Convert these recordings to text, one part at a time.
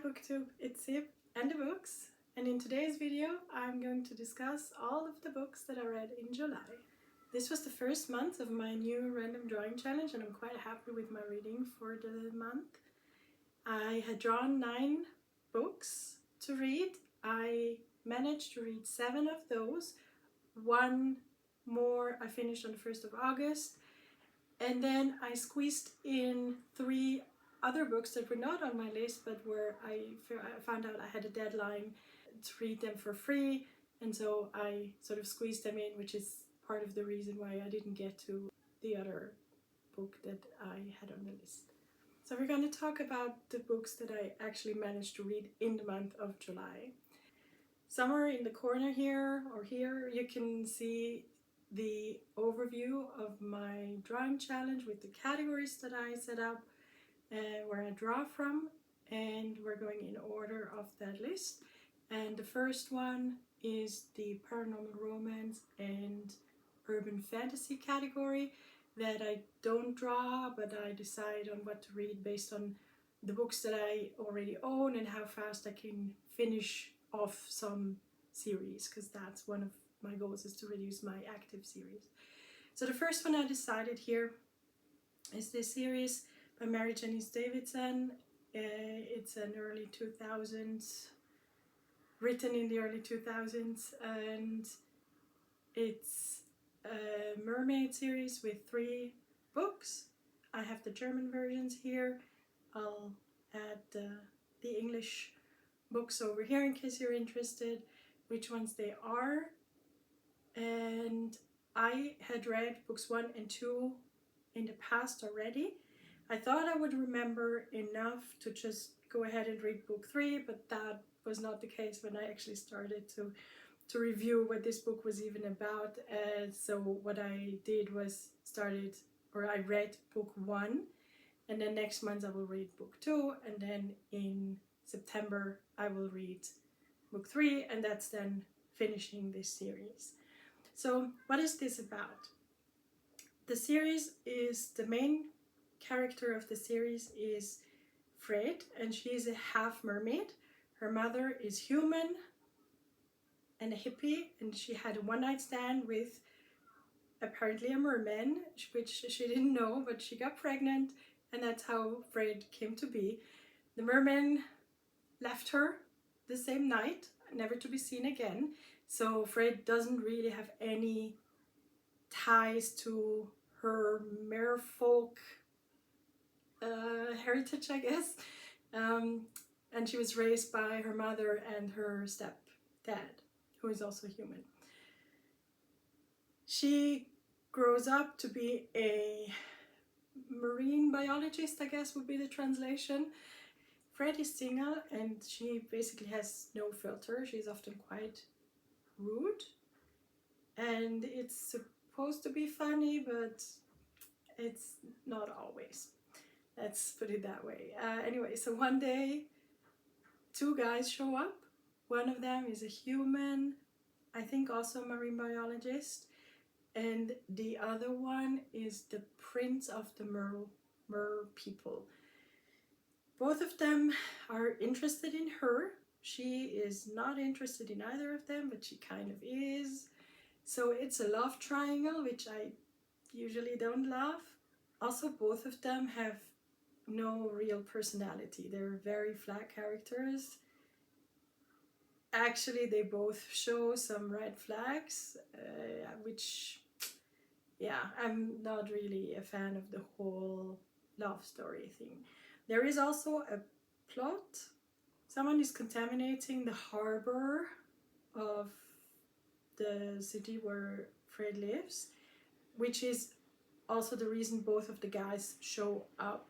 Booktube, it's Sip and the books, and in today's video I'm going to discuss all of the books that I read in July. This was the first month of my new random drawing challenge and I'm quite happy with my reading for the month. I had drawn 9 books to read. I managed to read 7 of those. 1 more I finished on the 1st of August, and then I squeezed in 3 other books that were not on my list but where I found out I had a deadline to read them for free, and so I sort of squeezed them in, which is part of the reason why I didn't get to the other book that I had on the list. So we're going to talk about the books that I actually managed to read in the month of July. Somewhere in the corner here or here you can see the overview of my drawing challenge with the categories that I set up, where I draw from, and we're going in order of that list. And the first one is the paranormal romance and urban fantasy category that I don't draw, but I decide on what to read based on the books that I already own and how fast I can finish off some series, because that's one of my goals, is to reduce my active series. So the first one I decided here is this series by Mary Janice Davidson. It's an early 2000s, written in the early 2000s, and it's a mermaid series with 3 books. I have the German versions here. I'll add the English books over here in case you're interested which ones they are. And I had read books 1 and 2 in the past already. I thought I would remember enough to just go ahead and read book 3, but that was not the case when I actually started to review what this book was even about. So what I did was I read book 1, and then next month I will read book 2, and then in September I will read book 3, and that's then finishing this series. So what is this about? The series is, the main character of the series is Fred, and she is a half mermaid. Her mother is human and a hippie, and she had a one-night stand with apparently a merman, which she didn't know, but she got pregnant, and that's how Fred came to be. The merman left her the same night, never to be seen again, so Fred doesn't really have any ties to her merfolk heritage, I guess. And she was raised by her mother and her stepdad, who is also human. She grows up to be a marine biologist, I guess would be the translation. Fred is single and she basically has no filter. She's often quite rude, and it's supposed to be funny, but it's not always. Let's put it that way. Anyway, so one day 2 guys show up. One of them is a human, I think also a marine biologist, and the other one is the prince of the mer people. Both of them are interested in her. She is not interested in either of them, but she kind of is. So it's a love triangle, which I usually don't love. Also, both of them have no real personality. They're very flat characters. Actually, they both show some red flags, which, yeah, I'm not really a fan of the whole love story thing. There is also a plot. Someone is contaminating the harbor of the city where Fred lives, which is also the reason both of the guys show up,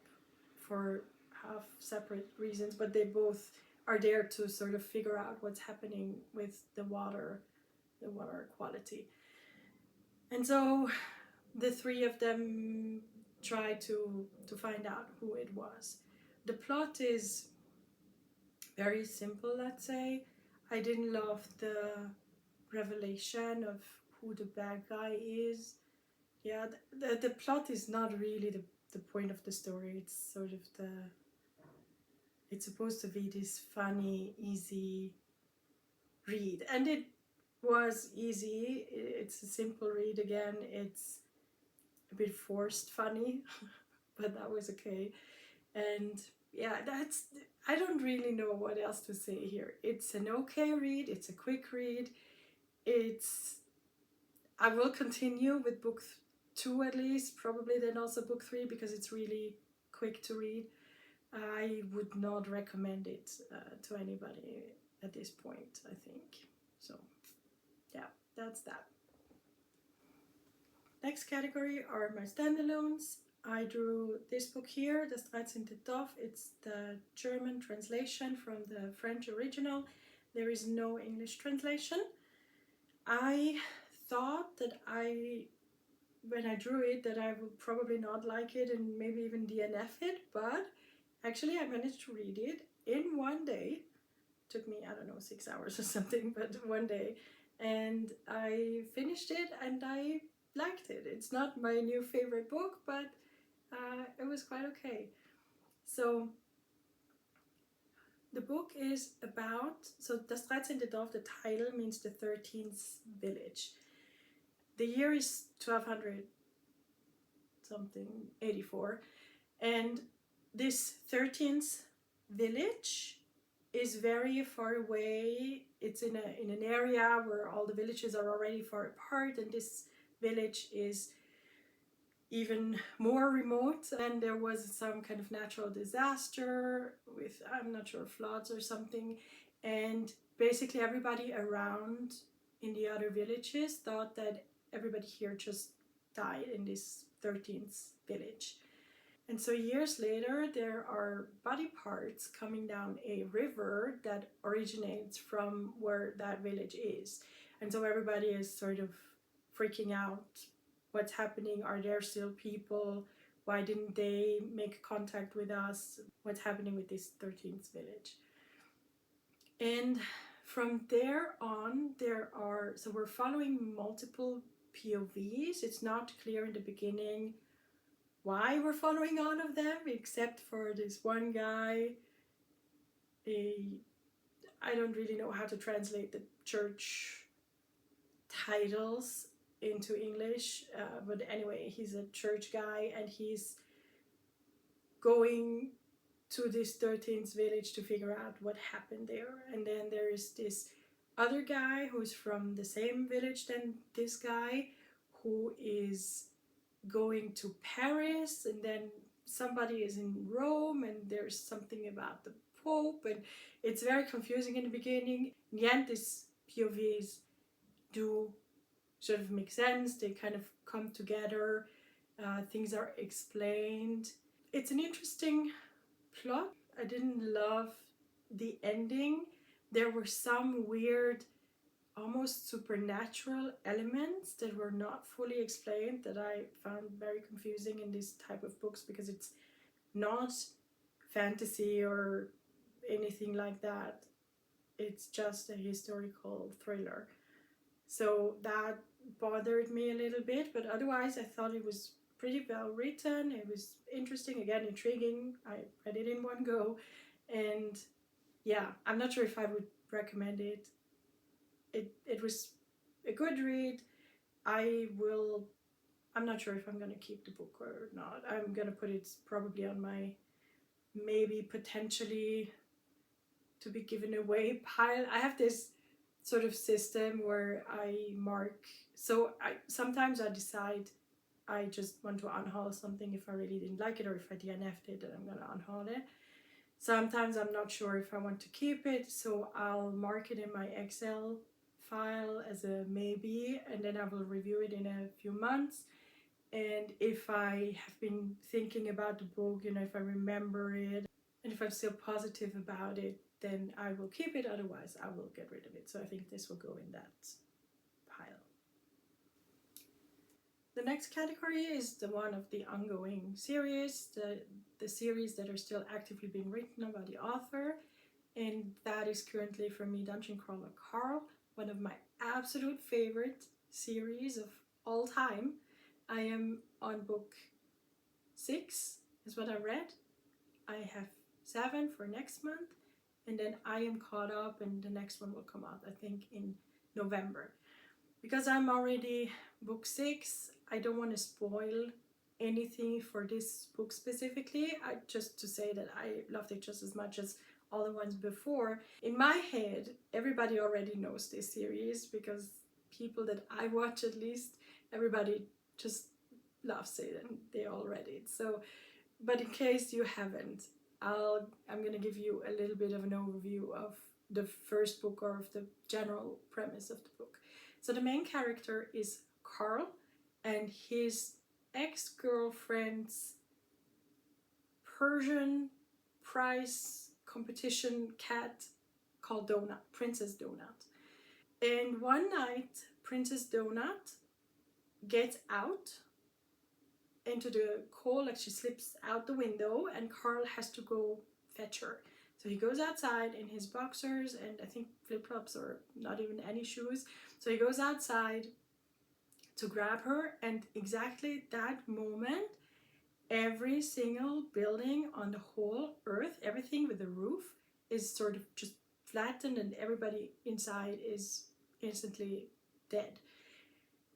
for half separate reasons, but they both are there to sort of figure out what's happening with the water quality. And so the 3 of them try to find out who it was. The plot is very simple, let's say. I didn't love the revelation of who the bad guy is. Yeah, the plot is not really the point of the story. It's sort of it's supposed to be this funny, easy read. And it was easy. It's a simple read again. It's a bit forced funny, but that was okay. And yeah, I don't really know what else to say here. It's an okay read, it's a quick read. I will continue with book 2 at least, probably then also book 3, because it's really quick to read. I would not recommend it to anybody at this point, I think. So yeah, that's that. Next category are my standalones. I drew this book here, Das 13. Dorf. It's the German translation from the French original. There is no English translation. I thought that when I drew it, that I would probably not like it and maybe even DNF it, but actually I managed to read it in one day. It took me, I don't know, 6 hours or something, but one day. And I finished it and I liked it. It's not my new favorite book, but it was quite okay. So the book is about, so Das 13. Dorf, the title means the 13th village. The year is 1200 something, 84, and this 13th village is very far away. It's in an area where all the villages are already far apart, and this village is even more remote. And there was some kind of natural disaster with, I'm not sure, floods or something, and basically everybody around in the other villages thought that everybody here just died in this 13th village. And so years later, there are body parts coming down a river that originates from where that village is. And so everybody is sort of freaking out. What's happening? Are there still people? Why didn't they make contact with us? What's happening with this 13th village? And from there on, so we're following multiple POVs. It's not clear in the beginning why we're following all of them, except for this one guy. I don't really know how to translate the church titles into English, but anyway, he's a church guy and he's going to this 13th village to figure out what happened there. And then there is this other guy who's from the same village than this guy, who is going to Paris, and then somebody is in Rome, and there's something about the Pope, and it's very confusing in the beginning. In the end, these POVs do sort of make sense. They kind of come together. Things are explained. It's an interesting plot. I didn't love the ending. There were some weird, almost supernatural elements that were not fully explained that I found very confusing in this type of books, because it's not fantasy or anything like that. It's just a historical thriller. So that bothered me a little bit, but otherwise I thought it was pretty well written. It was interesting, again, intriguing. I read it in one go, and yeah, I'm not sure if I would recommend it. It was a good read. I'm not sure if I'm gonna keep the book or not. I'm gonna put it probably on my maybe potentially to be given away pile. I have this sort of system where I mark, so sometimes I decide I just want to unhaul something if I really didn't like it, or if I DNF'd it, then I'm gonna unhaul it. Sometimes I'm not sure if I want to keep it, so I'll mark it in my Excel file as a maybe, and then I will review it in a few months. And if I have been thinking about the book, if I remember it, and if I'm still positive about it, then I will keep it. Otherwise, I will get rid of it. So I think this will go in that pile. The next category is the one of the ongoing series, the series that are still actively being written about the author. And that is currently, for me, Dungeon Crawler Carl, one of my absolute favorite series of all time. I am on book 6, is what I read. I have 7 for next month, and then I am caught up, and the next one will come out, I think, in November. Because I'm already book 6, I don't want to spoil anything for this book specifically. Just to say that I loved it just as much as all the ones before. In my head, everybody already knows this series, because people that I watch, at least, everybody just loves it and they all read it. So, but in case you haven't, I'm gonna give you a little bit of an overview of the first book, or of the general premise of the book. So the main character is Carl, and his ex-girlfriend's Persian prize competition cat called Donut, Princess Donut. And one night, Princess Donut gets out into the cold, like she slips out the window, and Carl has to go fetch her. So he goes outside in his boxers and I think flip-flops, or not even any shoes. So he goes outside to grab her, and exactly that moment, every single building on the whole earth, everything with a roof, is sort of just flattened, and everybody inside is instantly dead.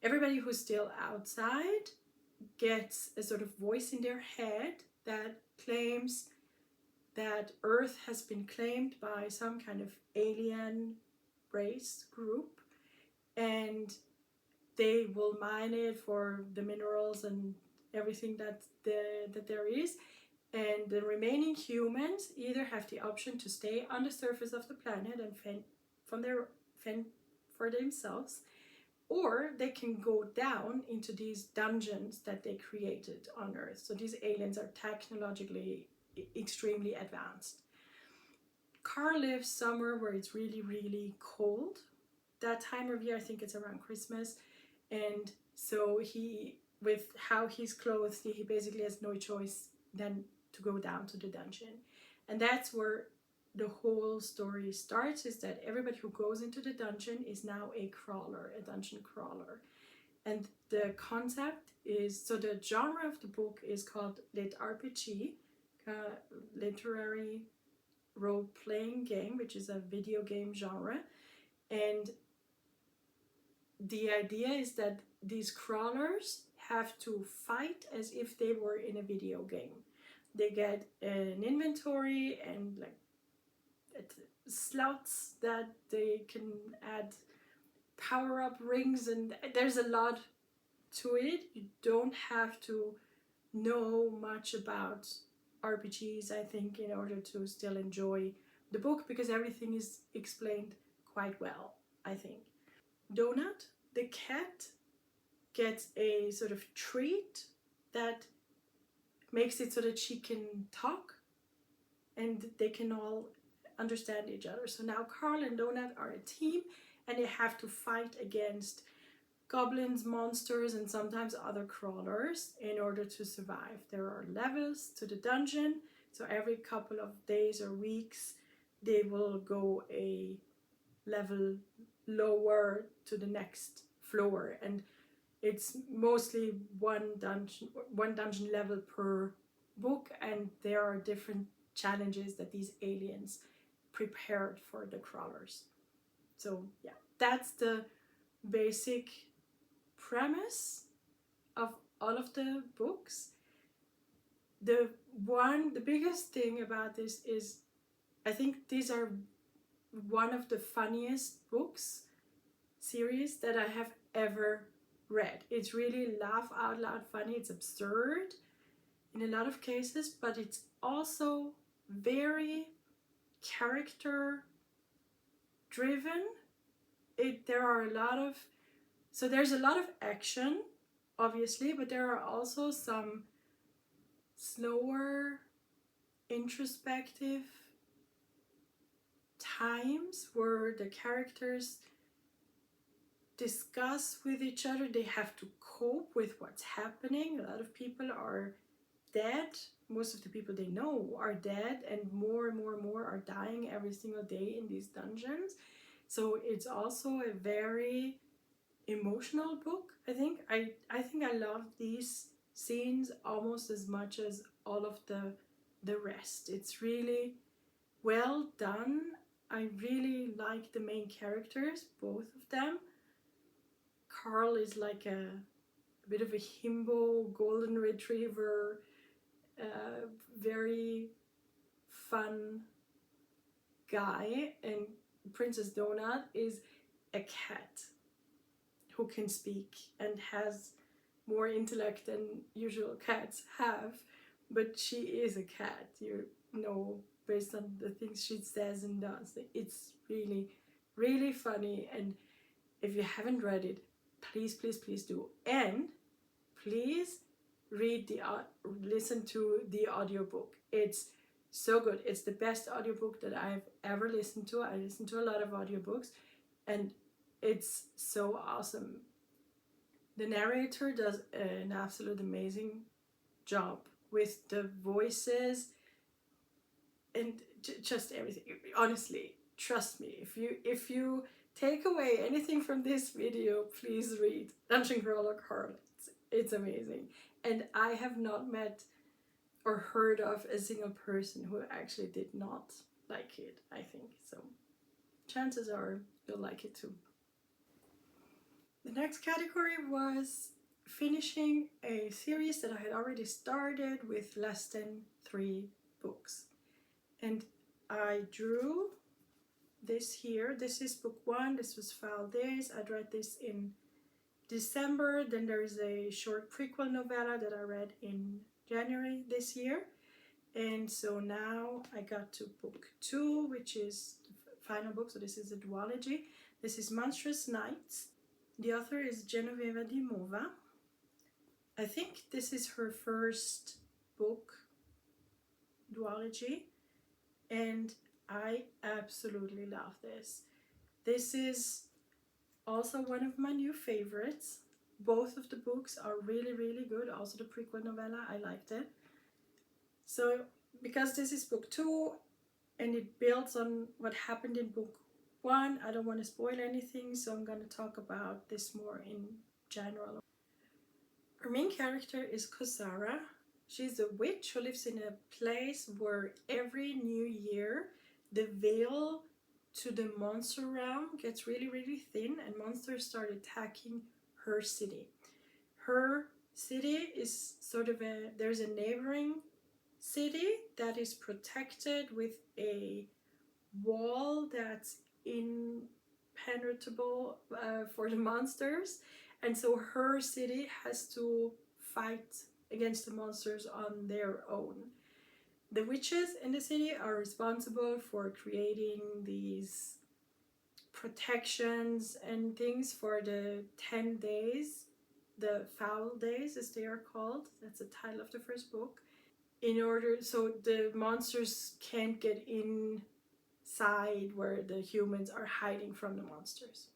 Everybody who's still outside gets a sort of voice in their head that claims that Earth has been claimed by some kind of alien race group, and they will mine it for the minerals and everything that there is. And the remaining humans either have the option to stay on the surface of the planet and fend for themselves, or they can go down into these dungeons that they created on Earth. So these aliens are technologically extremely advanced. Carl lives somewhere where it's really, really cold. That time of year, I think it's around Christmas. And so he, with how he's clothed, he basically has no choice than to go down to the dungeon. And that's where the whole story starts, is that everybody who goes into the dungeon is now a crawler, a dungeon crawler. And the concept is, so the genre of the book is called Lit RPG, literary role-playing game, which is a video game genre. And the idea is that these crawlers have to fight as if they were in a video game. They get an inventory and like slots that they can add power-up rings, and there's a lot to it. You don't have to know much about RPGs, I think, in order to still enjoy the book, because everything is explained quite well, I think. Donut, the cat, gets a sort of treat that makes it so that she can talk and they can all understand each other. So now Carl and Donut are a team, and they have to fight against goblins, monsters, and sometimes other crawlers in order to survive. There are levels to the dungeon, so every couple of days or weeks they will go a level lower to the next floor, and it's mostly one dungeon level per book, and there are different challenges that these aliens prepared for the crawlers. So yeah, that's the basic premise of all of the books. The biggest thing about this is, I think these are one of the funniest books series that I have ever read. It's really laugh out loud funny. It's absurd in a lot of cases, but it's also very character driven. There's a lot of action, obviously, but there are also some slower, introspective times where the characters discuss with each other. They have to cope with what's happening. A lot of people are dead. Most of the people they know are dead, and more are dying every single day in these dungeons. So it's also a very emotional book. I think I love these scenes almost as much as all of the the rest. It's really well done. I really like the main characters, both of them. Carl is like a bit of a himbo, golden retriever, very fun guy, and Princess Donut is a cat who can speak and has more intellect than usual cats have, but she is a cat, you know, based on the things she says and does. It's really, really funny, and if you haven't read it, please, please, please do. And please read listen to the audiobook. It's so good. It's the best audiobook that I've ever listened to. I listen to a lot of audiobooks, and it's so awesome. The narrator does an absolute amazing job with the voices and just everything. Honestly, trust me, if you take away anything from this video, please read Dungeon Crawler Carl. It's amazing. And I have not met or heard of a single person who actually did not like it, I think. So chances are you'll like it too. The next category was finishing a series that I had already started with less than 3 books. And I drew this here. This is book 1. This was Foul Days. I read this in December. Then there is a short prequel novella that I read in January this year. And so now I got to book 2, which is the final book. So this is a duology. This is Monstrous Nights. The author is Genoveva Dimova. I think this is her first book duology, and I absolutely love this. This is also one of my new favorites. Both of the books are really, really good. Also the prequel novella, I liked it. So because this is book 2 and it builds on what happened in book 1, I don't want to spoil anything, so I'm going to talk about this more in general. Our main character is Kosara. She's a witch who lives in a place where every new year the veil to the monster realm gets really, really thin and monsters start attacking her city. Her city is sort of there's a neighboring city that is protected with a wall that's impenetrable for the monsters, and so her city has to fight against the monsters on their own. The witches in the city are responsible for creating these protections and things for the 10 days, the Foul Days as they are called. That's the title of the first book. In order so the monsters can't get inside where the humans are hiding from the monsters.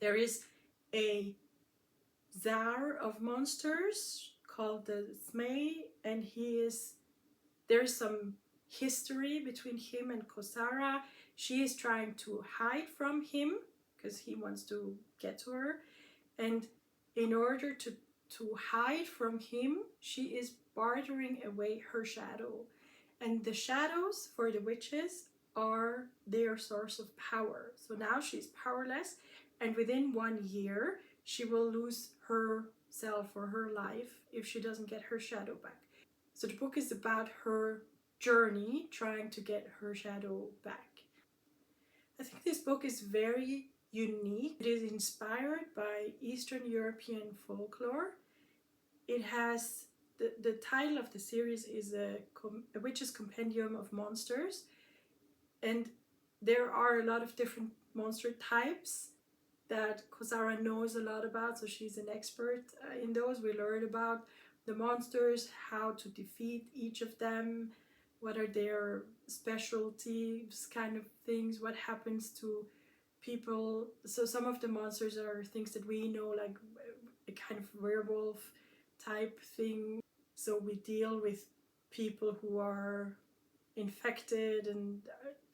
There is a czar of monsters called the Zmei, and there's some history between him and Kosara. She is trying to hide from him because he wants to get to her, and in order to hide from him, she is bartering away her shadow. And the shadows for the witches are their source of power. So now she's powerless, and within 1 year she will lose herself or her life if she doesn't get her shadow back. So the book is about her journey trying to get her shadow back. I think this book is very unique. It is inspired by Eastern European folklore. It has the title of the series is a Witch's Compendium of Monsters, and there are a lot of different monster types that Kosara knows a lot about, so she's an expert in those. We learn about the monsters, how to defeat each of them, what are their specialties, kind of things, what happens to people. So some of the monsters are things that we know, like a kind of werewolf type thing. So we deal with people who are infected and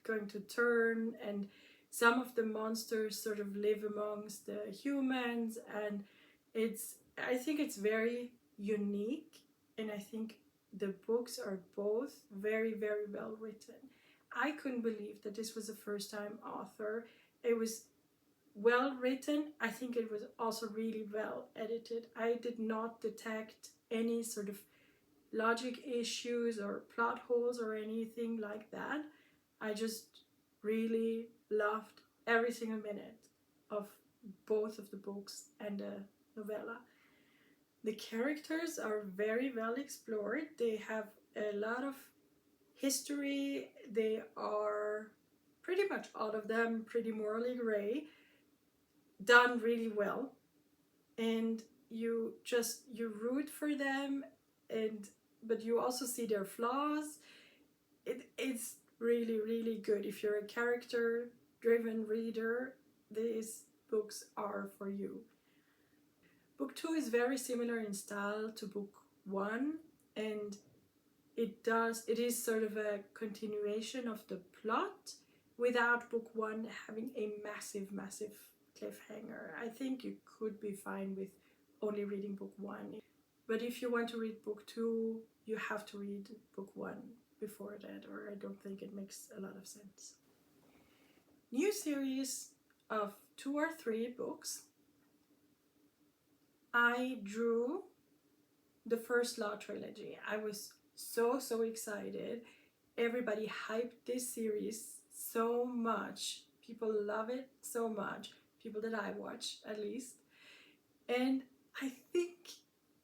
going to turn, and some of the monsters sort of live amongst the humans, and I think it's very unique, and I think the books are both very, very well written. I couldn't believe that this was a first-time author. It was well written. I think it was also really well edited. I did not detect any sort of logic issues or plot holes or anything like that. I just really loved every single minute of both of the books and the novella. The characters are very well explored. They have a lot of history. They are pretty much all of them pretty morally gray, done really well. And you root for them, and but you also see their flaws. It's really, really good. If you're a character driven reader, these books are for you. Book 2 is very similar in style to book 1, and it is sort of a continuation of the plot without book 1 having a massive cliffhanger. I think you could be fine with only reading book 1, but if you want to read book 2, you have to read book 1 before that, or I don't think it makes a lot of sense. New series of 2 or 3 books. I drew the first Law trilogy. I was so excited. Everybody hyped this series so much. People love it so much. People that I watch, at least. And I think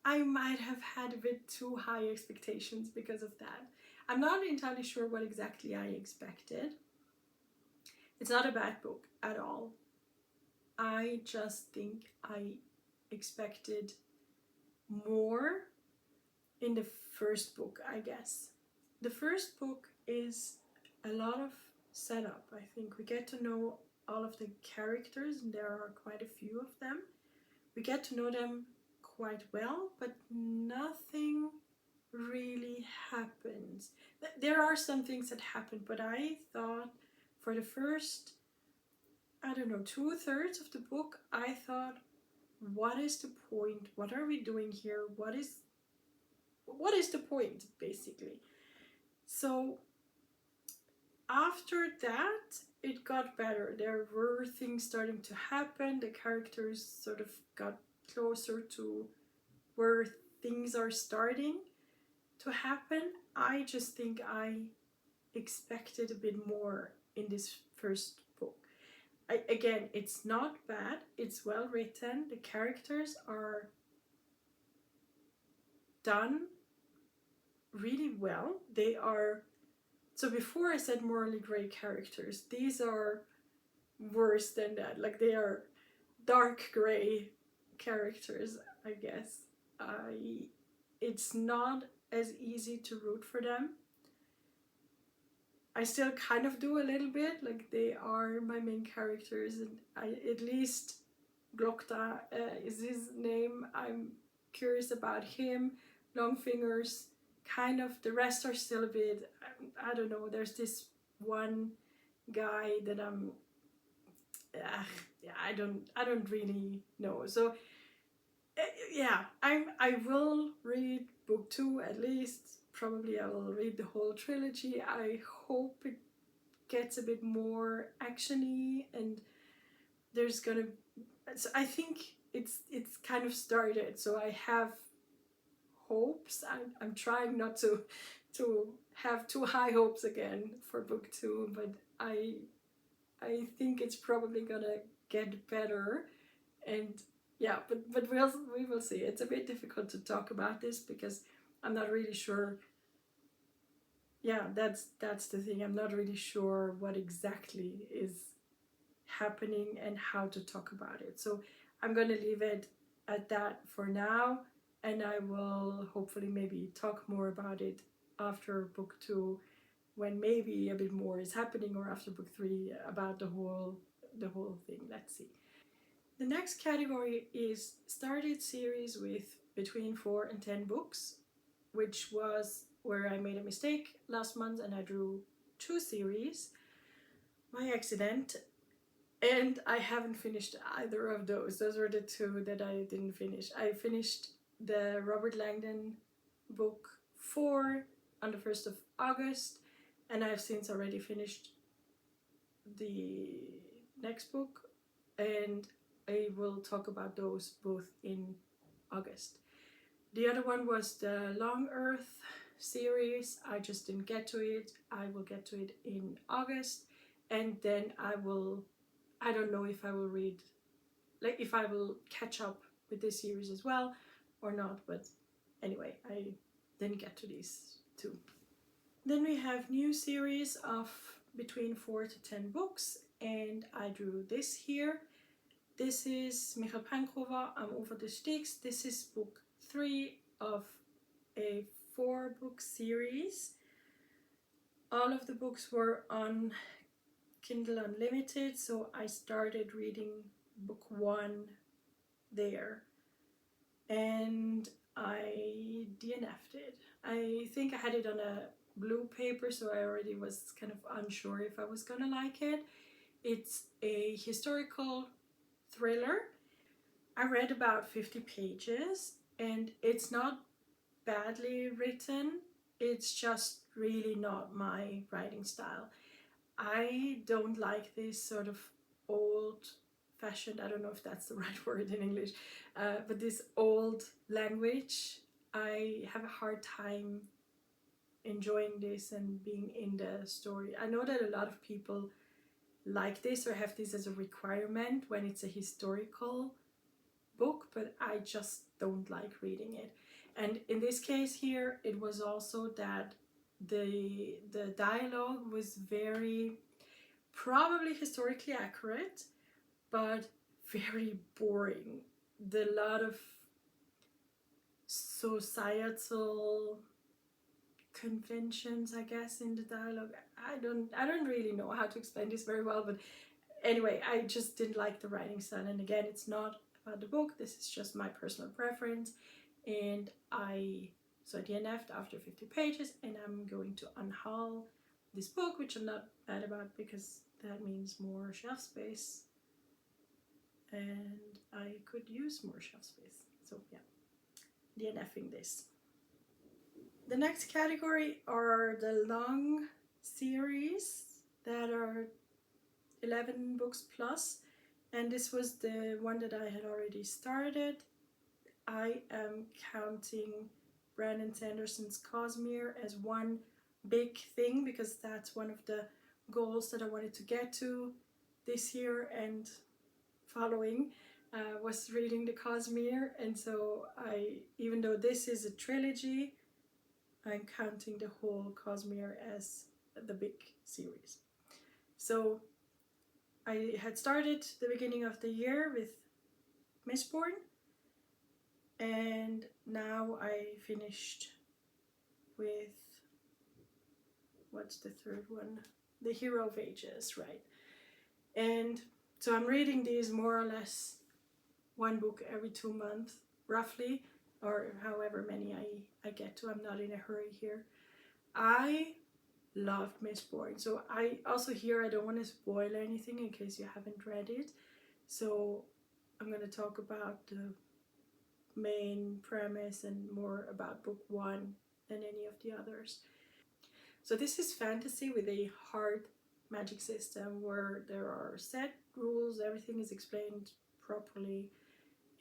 I might have had a bit too high expectations because of that. I'm not entirely sure what exactly I expected. It's not a bad book at all. I just think I expected more in the first book, I guess. The first book is a lot of setup. I think we get to know all of the characters, and there are quite a few of them. We get to know them quite well, but nothing really happens. There are some things that happen, but I thought for the first, I don't know, 2/3 of the book, I thought, what is the point? What are we doing here? What is the point, basically? So after that, it got better. There were things starting to happen. The characters sort of got closer to where things are starting to happen. I just think I expected a bit more in this first book. Again, it's not bad. It's well written. The characters are done really well. They are, so before I said morally gray characters, these are worse than that. Like, they are dark gray characters, I guess. It's not as easy to root for them. I still kind of do a little bit, like they are my main characters, and at least Glokta is his name. I'm curious about him. Longfingers, kind of. The rest are still a bit, I don't know. There's this one guy that I don't really know. So yeah, I will read book 2 at least. Probably I will read the whole trilogy. I hope it gets a bit more actiony, and there's gonna, so I think it's kind of started, so I have hopes. I'm trying not to have too high hopes again for book 2, but I think it's probably gonna get better. And yeah, but we will see. It's a bit difficult to talk about this because I'm not really sure. Yeah, that's the thing. I'm not really sure what exactly is happening and how to talk about it. So I'm going to leave it at that for now, and I will hopefully maybe talk more about it after book 2, when maybe a bit more is happening, or after book 3 about the whole thing. Let's see. The next category is started series with between 4 and 10 books, which was where I made a mistake last month and I drew 2 series by accident, and I haven't finished either of those. Those were the 2 that I didn't finish. I finished the Robert Langdon book 4 on the 1st of August, and I've since already finished the next book, and I will talk about those both in August. The other one was the Long Earth series. I just didn't get to it. I will get to it in August, and then I don't know if I will read, like if I will catch up with this series as well or not, but anyway, I didn't get to these two. Then we have new series of between 4 to 10 books, and I drew this here. This is Michael Pankova, I'm Over the Sticks. This is book 3 of a 4-book series. All of the books were on Kindle Unlimited, so I started reading book 1 there, and I DNFed it. I think I had it on a blue paper, so I already was kind of unsure if I was gonna like it. It's a historical thriller. I read about 50 pages, and it's not badly written. It's just really not my writing style. I don't like this sort of old-fashioned, I don't know if that's the right word in English, but this old language. I have a hard time enjoying this and being in the story. I know that a lot of people like this or have this as a requirement when it's a historical book, but I just don't like reading it. And in this case here, it was also that the dialogue was very probably historically accurate, but very boring. A lot of societal conventions, I guess, in the dialogue. I don't really know how to explain this very well, but anyway, I just didn't like the writing style. And again, it's not about the book, this is just my personal preference. And I DNF'd after 50 pages, and I'm going to unhaul this book, which I'm not bad about because that means more shelf space, and I could use more shelf space. So yeah, DNFing this. The next category are the long series that are 11 books plus, and this was the one that I had already started. I am counting Brandon Sanderson's Cosmere as one big thing because that's one of the goals that I wanted to get to this year and following, was reading the Cosmere. And so even though this is a trilogy, I'm counting the whole Cosmere as the big series. So I had started the beginning of the year with Mistborn, and now I finished with, what's the third one? The Hero of Ages, right? And so I'm reading these more or less one book every 2 months, roughly, or however many I get to. I'm not in a hurry here. I loved Mistborn. So I also here, I don't want to spoil anything in case you haven't read it. So I'm going to talk about the main premise and more about book 1 than any of the others. So this is fantasy with a hard magic system where there are set rules, everything is explained properly,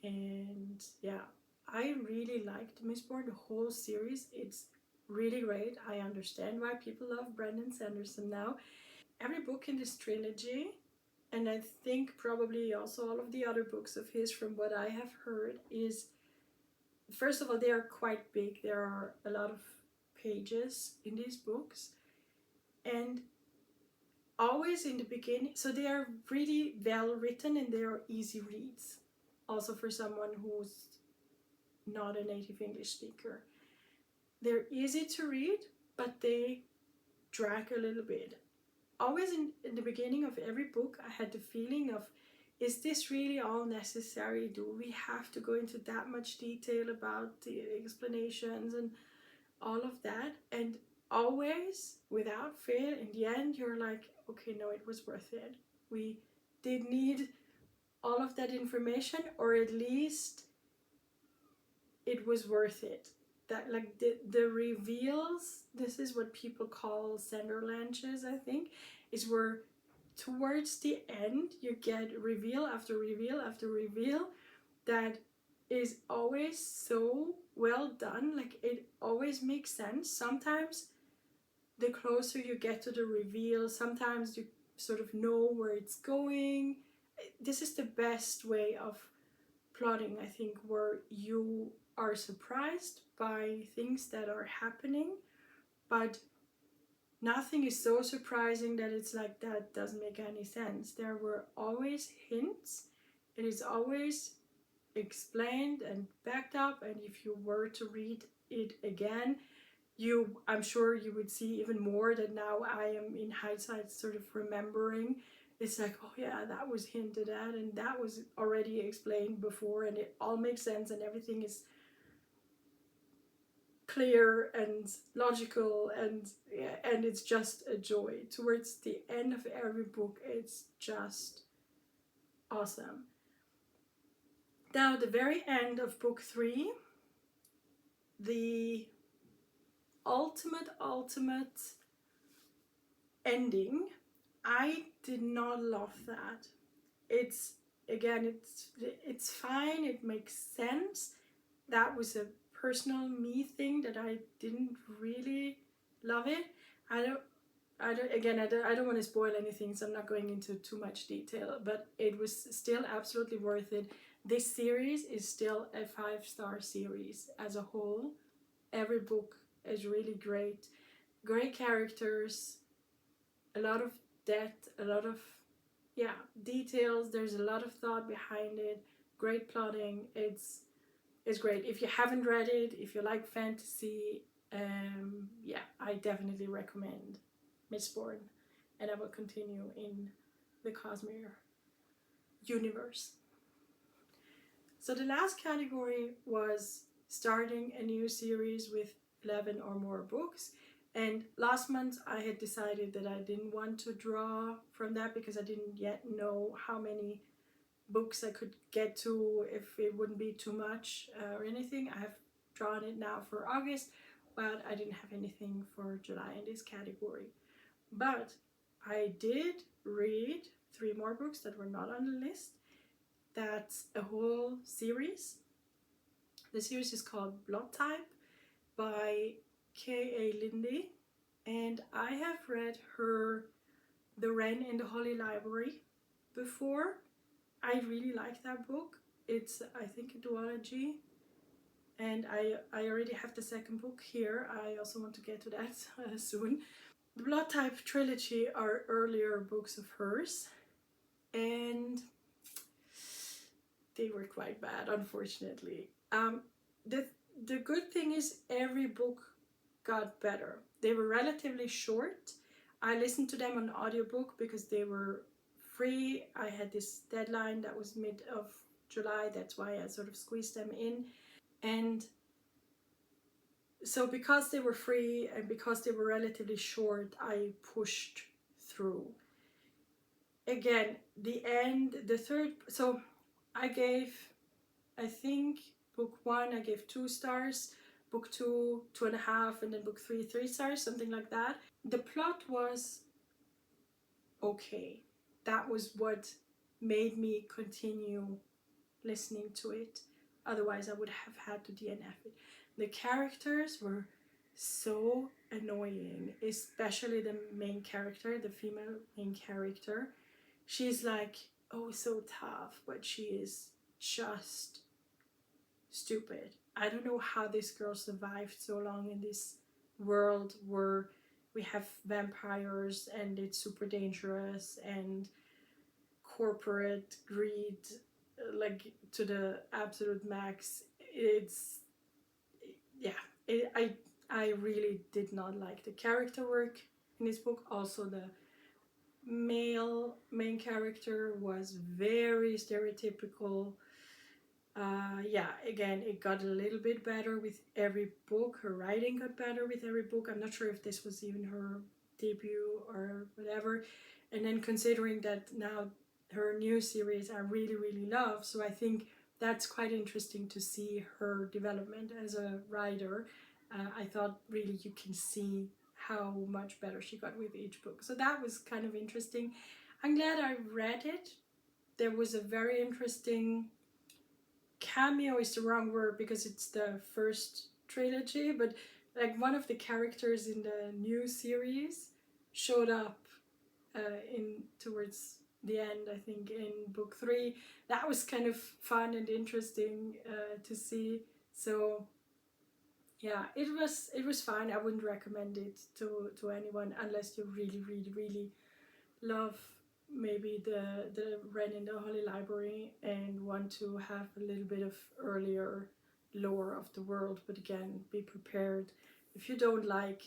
and yeah, I really liked Mistborn, the whole series. It's really great. I understand why people love Brandon Sanderson now. Every book in this trilogy, and I think probably also all of the other books of his from what I have heard, is, first of all, they are quite big. There are a lot of pages in these books, and always in the beginning, so they are really well written and they are easy reads, also for someone who's not a native English speaker. They're easy to read, but they drag a little bit. Always in the beginning of every book, I had the feeling of, is this really all necessary? Do we have to go into that much detail about the explanations and all of that? And always, without fail, in the end, you're like, okay, no, it was worth it. We did need all of that information, or at least it was worth it. that like the reveals, this is what people call center lanches, I think, is where towards the end you get reveal after reveal after reveal that is always so well done. Like it always makes sense. Sometimes the closer you get to the reveal, sometimes you sort of know where it's going. This is the best way of plotting, I think, where you are surprised by things that are happening, but nothing is so surprising that it's like that doesn't make any sense. There were always hints. It is always explained and backed up, and if you were to read it again, I'm sure you would see even more that now I am in hindsight sort of remembering. It's like, oh yeah, that was hinted at and that was already explained before, and it all makes sense and everything is clear and logical, and yeah, and it's just a joy. Towards the end of every book, it's just awesome. Now, the very end of book 3, the ultimate ending, I did not love that. It's again, it's fine, it makes sense. That was a personal me thing that I didn't really love it. I don't want to spoil anything, so I'm not going into too much detail, but it was still absolutely worth it. This series is still a 5-star series as a whole. Every book is really great. Great characters, a lot of depth, a lot of details. There's a lot of thought behind it. Great plotting. It's great. If you haven't read it, if you like fantasy, I definitely recommend Mistborn, and I will continue in the Cosmere universe. So the last category was starting a new series with 11 or more books. And last month I had decided that I didn't want to draw from that because I didn't yet know how many books I could get to, if it wouldn't be too much or anything. I have drawn it now for August, but I didn't have anything for July in this category. But I did read 3 more books that were not on the list. That's a whole series. The series is called Blood Type by K.A. Lindy, and I have read her The Wren in the Holy Library before. I really like that book. It's, I think, a duology, and I already have the second book here. I also want to get to that soon. The Blood Type trilogy are earlier books of hers, and they were quite bad, unfortunately. The good thing is every book got better. They were relatively short. I listened to them on audiobook because they were free. I had this deadline that was mid of July. That's why I sort of squeezed them in. And so because they were free and because they were relatively short, I pushed through. Again, the end, the third, so I gave, I think, book 1 I gave 2 stars, book 2 2.5, and then book 3 3 stars, something like that. The plot was okay. That was what made me continue listening to it. Otherwise I would have had to DNF it. The characters were so annoying, especially the main character, the female main character. She's like, oh, so tough, but she is just stupid. I don't know how this girl survived so long in this world where we have vampires and it's super dangerous and corporate greed like to the absolute max. It's I really did not like the character work in this book. Also, the male main character was very stereotypical. Again, it got a little bit better with every book. Her writing got better with every book. I'm not sure if this was even her debut or whatever. And then considering that now her new series I really love, so I think that's quite interesting to see her development as a writer. I thought really you can see how much better she got with each book. So that was kind of interesting. I'm glad I read it. There was a very interesting cameo is the wrong word because it's the first trilogy, but like one of the characters in the new series showed up in towards the end, I think in book 3. That was kind of fun and interesting to see. So yeah, it was fine. I wouldn't recommend it to anyone unless you really love maybe the Ren in the Holy Library and want to have a little bit of earlier lore of the world. But again, be prepared. If you don't like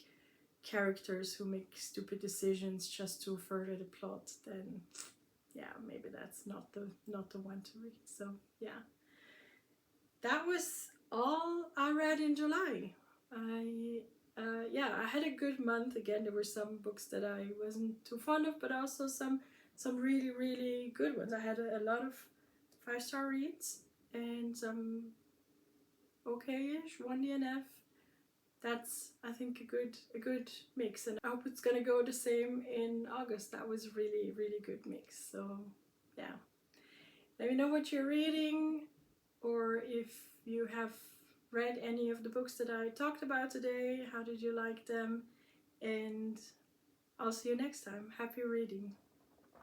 characters who make stupid decisions just to further the plot, then yeah, maybe that's not the one to read. So yeah, that was all I read in July. I had a good month. Again, there were some books that I wasn't too fond of, but also some really good ones. I had a lot of 5-star reads and some okay-ish 1 DNF. That's, I think, a good mix, and I hope it's gonna go the same in August. That was really good mix. So yeah, let me know what you're reading, or if you have read any of the books that I talked about today. How did you like them? And I'll see you next time. Happy reading.